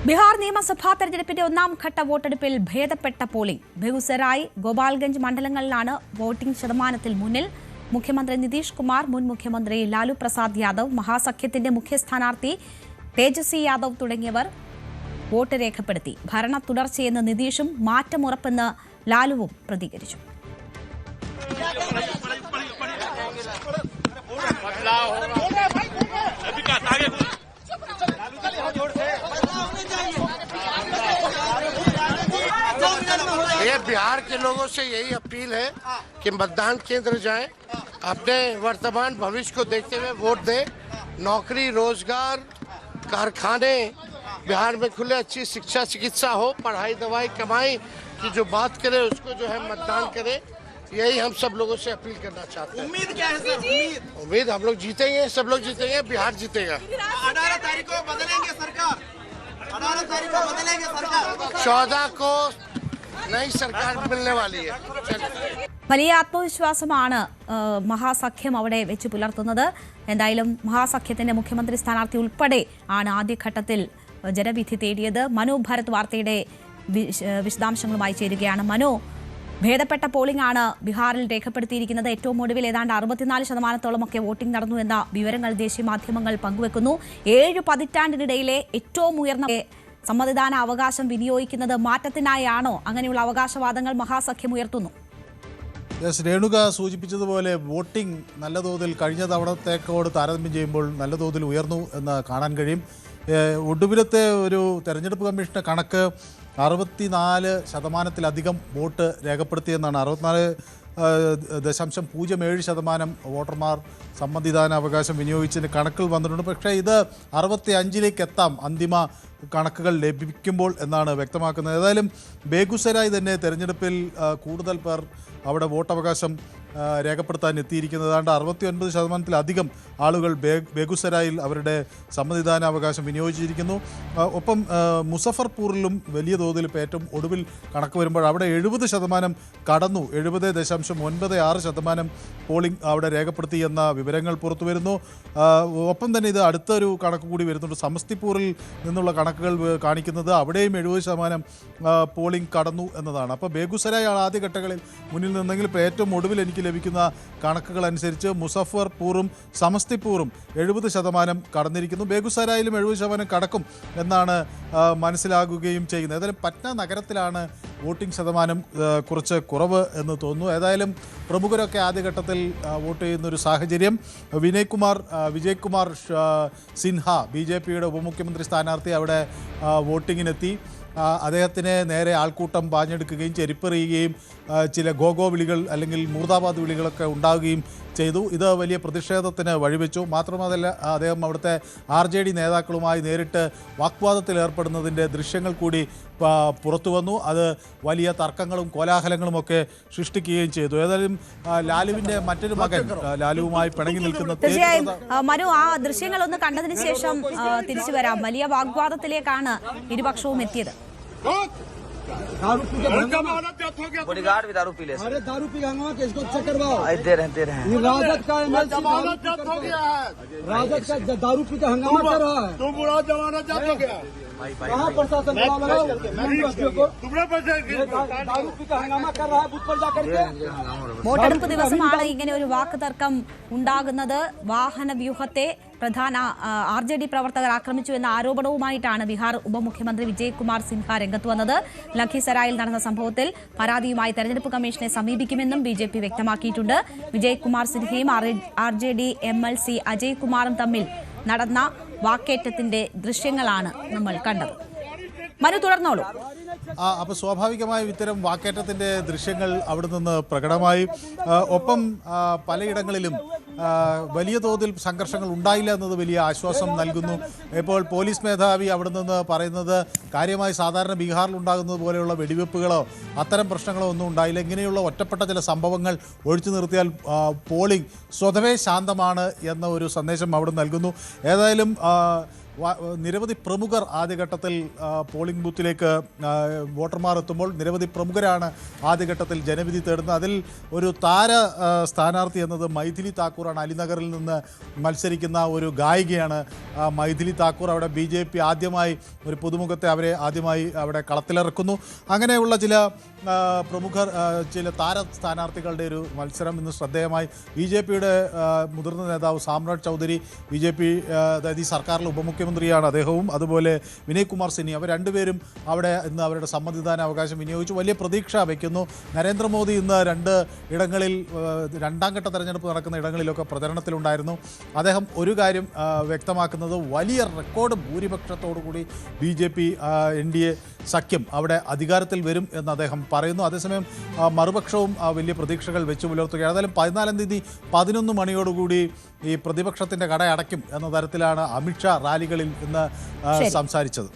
ബിഹാർ നിയമസഭാ തെരഞ്ഞെടുപ്പിന്റെ ഒന്നാം ഘട്ട വോട്ടെടുപ്പിൽ ഭേദപ്പെട്ട പോളിംഗ്. ബെഗുസരായ്, ഗോപാൽഗഞ്ച് മണ്ഡലങ്ങളിലാണ് വോട്ടിംഗ് ശതമാനത്തിൽ മുന്നിൽ. മുഖ്യമന്ത്രി നിതീഷ് കുമാർ, മുൻ മുഖ്യമന്ത്രി ലാലു പ്രസാദ് യാദവ്, മഹാസഖ്യത്തിന്റെ മുഖ്യ സ്ഥാനാർത്ഥി തേജസ്വി യാദവ് തുടങ്ങിയവർ വോട്ട് രേഖപ്പെടുത്തി. ഭരണ തുടർച്ചയെന്ന് നിതീഷും മാറ്റമുറപ്പെന്ന് ലാലുവും പ്രതികരിച്ചു. ये बिहार के लोगों से यही अपील है कि मतदान केंद्र जाएं, अपने वर्तमान भविष्य को देखते हुए वोट दें। नौकरी, रोजगार, कारखाने बिहार में खुले, अच्छी शिक्षा चिकित्सा हो, पढ़ाई दवाई कमाई की जो बात करें उसको जो है मतदान करें। यही हम सब लोगों से अपील करना चाहते हैं। उम्मीद क्या है सर? उम्मीद हम लोग जीतेंगे, सब लोग जीतेंगे, बिहार जीतेगा। 18 तारीख को बदलेंगे सरकार, 18 तारीख को बदलेंगे सरकार, 14 को नई सरकार मिलने वाली है। വലിയ ആത്മവിശ്വാസമാണ് മഹാസഖ്യം അവിടെ വെച്ച് പുലർത്തുന്നത്. എന്തായാലും മഹാസഖ്യത്തിന്റെ മുഖ്യമന്ത്രി സ്ഥാനാർത്ഥി ഉൾപ്പെടെ ആണ് ആദ്യഘട്ടത്തിൽ ജനവിധി തേടിയത്. മനു ഭരത് വാർത്തയുടെ വിശദാംശങ്ങളുമായി ചേരുകയാണ്. മനു, ഭേദപ്പെട്ട പോളിംഗ് ആണ് ബീഹാറിൽ രേഖപ്പെടുത്തിയിരിക്കുന്നത്. ഏറ്റവും ഒടുവിൽ ഏതാണ്ട് 64% വോട്ടിംഗ് നടന്നു എന്ന വിവരങ്ങൾ ദേശീയ മാധ്യമങ്ങൾ പങ്കുവെക്കുന്നു. 7 പതിറ്റാണ്ടിനിടയിലെ ഏറ്റവും ഉയർന്ന സമ്മതിദാന അവകാശം വിനിയോഗിക്കുന്നത് മാറ്റത്തിനായാണോ? അങ്ങനെയുള്ള അവകാശവാദങ്ങൾ മഹാസഖ്യം ഉയർത്തുന്നു. രേണുക സൂചിപ്പിച്ചതുപോലെ വോട്ടിംഗ് നല്ല തോതിൽ കഴിഞ്ഞ തവണത്തേക്കോട് താരതമ്യം ചെയ്യുമ്പോൾ നല്ല തോതിൽ ഉയർന്നു എന്ന് കാണാൻ കഴിയും. ഒടുവിലത്തെ ഒരു തെരഞ്ഞെടുപ്പ് കമ്മീഷന്റെ കണക്ക് 64% വോട്ട് രേഖപ്പെടുത്തിയെന്നാണ്. 64.07% വോട്ടർമാർ സമ്മതിദാന അവകാശം വിനിയോഗിച്ചതിന് കണക്കുകൾ വന്നിട്ടുണ്ട്. പക്ഷേ ഇത് 65-ലേക്ക് എത്താം അന്തിമ കണക്കുകൾ ലഭിക്കുമ്പോൾ എന്നാണ് വ്യക്തമാക്കുന്നത്. ഏതായാലും ബേഗുസരായ് തന്നെ തെരഞ്ഞെടുപ്പിൽ കൂടുതൽ പേർ അവിടെ വോട്ടവകാശം രേഖപ്പെടുത്താൻ എത്തിയിരിക്കുന്നത്. ഏതാണ്ട് 69%-ലധികം ആളുകൾ ബേഗുസരായിൽ അവരുടെ സമ്മതിദാനാവകാശം വിനിയോഗിച്ചിരിക്കുന്നു. ഒപ്പം മുസഫർപൂറിലും വലിയ തോതിൽ ഏറ്റവും ഒടുവിൽ കണക്ക് വരുമ്പോൾ അവിടെ 70% കടന്നു. 70.96% പോളിംഗ് അവിടെ രേഖപ്പെടുത്തി എന്ന വിവരങ്ങൾ പുറത്തു വരുന്നു. ഒപ്പം തന്നെ ഇത് അടുത്തൊരു കണക്ക് കൂടി വരുന്നുണ്ട്. സമസ്തിപൂറിൽ നിന്നുള്ള കണക്കുകൾ കാണിക്കുന്നത് അവിടെയും 70% പോളിംഗ് കടന്നു എന്നതാണ്. അപ്പോൾ ബേഗുസരായാണ് ആദ്യഘട്ടങ്ങളിൽ മുന്നിൽ നിന്നെങ്കിൽ ഏറ്റവും ഒടുവിൽ എനിക്ക് ലഭിക്കുന്ന കണക്കുകൾ അനുസരിച്ച് മുസഫർപൂറും സമസ്തിപൂറും 70% കടന്നിരിക്കുന്നു. ബേഗുസരായിലും 70% കടക്കും എന്നാണ് മനസ്സിലാകുകയും ചെയ്യുന്നത്. ഏതായാലും പറ്റ്ന നഗരത്തിലാണ് വോട്ടിംഗ് ശതമാനം കുറച്ച് കുറവ് എന്ന് തോന്നുന്നു. ഏതായാലും പ്രമുഖരൊക്കെ ആദ്യഘട്ടത്തിൽ വോട്ട് ചെയ്യുന്നൊരു സാഹചര്യം. വിജയ് കുമാർ സിൻഹ, BJPയുടെ ഉപമുഖ്യമന്ത്രി സ്ഥാനാർത്ഥി, അവിടെ വോട്ടിങ്ങിനെത്തി. അദ്ദേഹത്തിന് നേരെ ആൾക്കൂട്ടം പാഞ്ഞെടുക്കുകയും ചെരിപ്പെറിയുകയും ചില ഗോഗോ വിളികൾ അല്ലെങ്കിൽ മൂർദാബാദ് വിളികളൊക്കെ ഉണ്ടാവുകയും ചെയ്തു. ഇത് വലിയ പ്രതിഷേധത്തിന് വഴിവെച്ചു. മാത്രമല്ല അദ്ദേഹം അവിടുത്തെ RJD നേതാക്കളുമായി നേരിട്ട് വാഗ്വാദത്തിൽ ഏർപ്പെടുന്നതിൻ്റെ ദൃശ്യങ്ങൾ കൂടി പുറത്തു വന്നു. അത് വലിയ തർക്കങ്ങളും കോലാഹലങ്ങളും ഒക്കെ സൃഷ്ടിക്കുകയും ചെയ്തു. ഏതായാലും ലാലുവിൻ്റെ മറ്റൊരു മകൻ ലാലുവുമായി പിണങ്ങി നിൽക്കുന്ന തീർച്ചയായും മനു, ആ ദൃശ്യങ്ങളൊന്ന് കണ്ടതിന് ശേഷം തിരിച്ചു വരാം. വലിയ വാഗ്വാദത്തിലേക്കാണ് ഇരുപക്ഷവും എത്തിയത്. बॉडीगार्ड भी दारू पी ले। अरे दारू पी हंगामा के इसको चेक करवाओ। दे रहे हैं। ये राजद का MLC हो गया है। राजद का दारू पी का हंगामा कर रहा है। तुम बुरा जमाना जात हो गया। कहाँ प्रशासन बुला लगाओ? दारू पी का हंगामा कर रहा है बूथ पर जाकर के। വോട്ടെടുപ്പ് ദിവസമാണ് ഇങ്ങനെ ഒരു വാക്കുതർക്കം ഉണ്ടാകുന്നത്. വാഹന വ്യൂഹത്തെ പ്രധാന RJD പ്രവർത്തകർ ആക്രമിച്ചു എന്ന ആരോപണവുമായിട്ടാണ് ബീഹാർ ഉപമുഖ്യമന്ത്രി വിജയ് കുമാർ സിൻഹ രംഗത്ത് വന്നത്. ലഖിസരായിൽ നടന്ന സംഭവത്തിൽ പരാതിയുമായി തെരഞ്ഞെടുപ്പ് കമ്മീഷനെ സമീപിക്കുമെന്നും BJP വ്യക്തമാക്കിയിട്ടുണ്ട്. വിജയ് കുമാർ സിൻഹയും RJD MLC അജയ് കുമാറും തമ്മിൽ നടന്ന വാക്കേറ്റത്തിന്റെ ദൃശ്യങ്ങളാണ് നമ്മൾ കണ്ടത്. മനു, തുടർന്നോളൂ. അപ്പോൾ സ്വാഭാവികമായും ഇത്തരം വാക്കേറ്റത്തിൻ്റെ ദൃശ്യങ്ങൾ അവിടെ നിന്ന് പ്രകടമായി. ഒപ്പം പലയിടങ്ങളിലും വലിയ തോതിൽ സംഘർഷങ്ങൾ ഉണ്ടായില്ല എന്നത് വലിയ ആശ്വാസം നൽകുന്നു. ഇപ്പോൾ പോലീസ് മേധാവി അവിടെ നിന്ന് പറയുന്നത് കാര്യമായി സാധാരണ ബീഹാറിൽ ഉണ്ടാകുന്നത് പോലെയുള്ള വെടിവെപ്പുകളോ അത്തരം പ്രശ്നങ്ങളോ ഒന്നും ഉണ്ടായില്ല. ഇങ്ങനെയുള്ള ഒറ്റപ്പെട്ട ചില സംഭവങ്ങൾ ഒഴിച്ചു നിർത്തിയാൽ പോളിംഗ് സ്വതവേ ശാന്തമാണ് എന്ന ഒരു സന്ദേശം അവിടെ നൽകുന്നു. ഏതായാലും നിരവധി പ്രമുഖർ ആദ്യഘട്ടത്തിൽ പോളിംഗ് ബൂത്തിലേക്ക് വോട്ടർമാർ എത്തുമ്പോൾ നിരവധി പ്രമുഖരാണ് ആദ്യഘട്ടത്തിൽ ജനവിധി തേടുന്നത്. അതിൽ ഒരു താര സ്ഥാനാർത്ഥി എന്നത് മൈഥിലി താക്കൂറാണ്. അലിനഗറിൽ നിന്ന് മത്സരിക്കുന്ന ഒരു ഗായികയാണ് മൈഥിലി താക്കൂർ. അവിടെ BJP ആദ്യമായി ഒരു പുതുമുഖത്തെ അവരെ ആദ്യമായി അവിടെ കളത്തിലിറക്കുന്നു. അങ്ങനെയുള്ള ചില പ്രമുഖർ, ചില താര സ്ഥാനാർത്ഥികളുടെ ഒരു മത്സരം ഇന്ന് ശ്രദ്ധേയമായി. BJPയുടെ മുതിർന്ന നേതാവ് സാമ്രാട്ട് ചൗധരി, BJP അതായത് ഈ സർക്കാരിലെ ഉപമുഖ്യമന്ത്രിയാണ് അദ്ദേഹവും, അതുപോലെ വിനയ് കുമാർ സിനി, അവർ രണ്ടുപേരും അവിടെ ഇന്ന് അവരുടെ സമ്മതിദാന അവകാശം വിനിയോഗിച്ചു. വലിയ പ്രതീക്ഷ വയ്ക്കുന്നു. നരേന്ദ്രമോദി ഇന്ന് 2 ഇടങ്ങളിൽ, രണ്ടാം ഘട്ട തെരഞ്ഞെടുപ്പ് നടക്കുന്ന ഇടങ്ങളിലൊക്കെ പ്രചരണത്തിലുണ്ടായിരുന്നു. അദ്ദേഹം ഒരു കാര്യം വ്യക്തമാക്കുന്നത് വലിയ റെക്കോർഡ് ഭൂരിപക്ഷത്തോടുകൂടി BJP NDA സഖ്യം അവിടെ അധികാരത്തിൽ വരും എന്ന് അദ്ദേഹം പറയുന്നു. അതേസമയം മറുപക്ഷവും വലിയ പ്രതീക്ഷകൾ വെച്ചു പുലർത്തുകയാണ്. ഏതായാലും 14-ാം തീയതി 11 മണിയോടുകൂടി ഈ പ്രതിപക്ഷത്തിൻ്റെ കട അടയ്ക്കും എന്ന തരത്തിലാണ് അമിത്ഷാ റാലികളിൽ ഇന്ന് സംസാരിച്ചത്.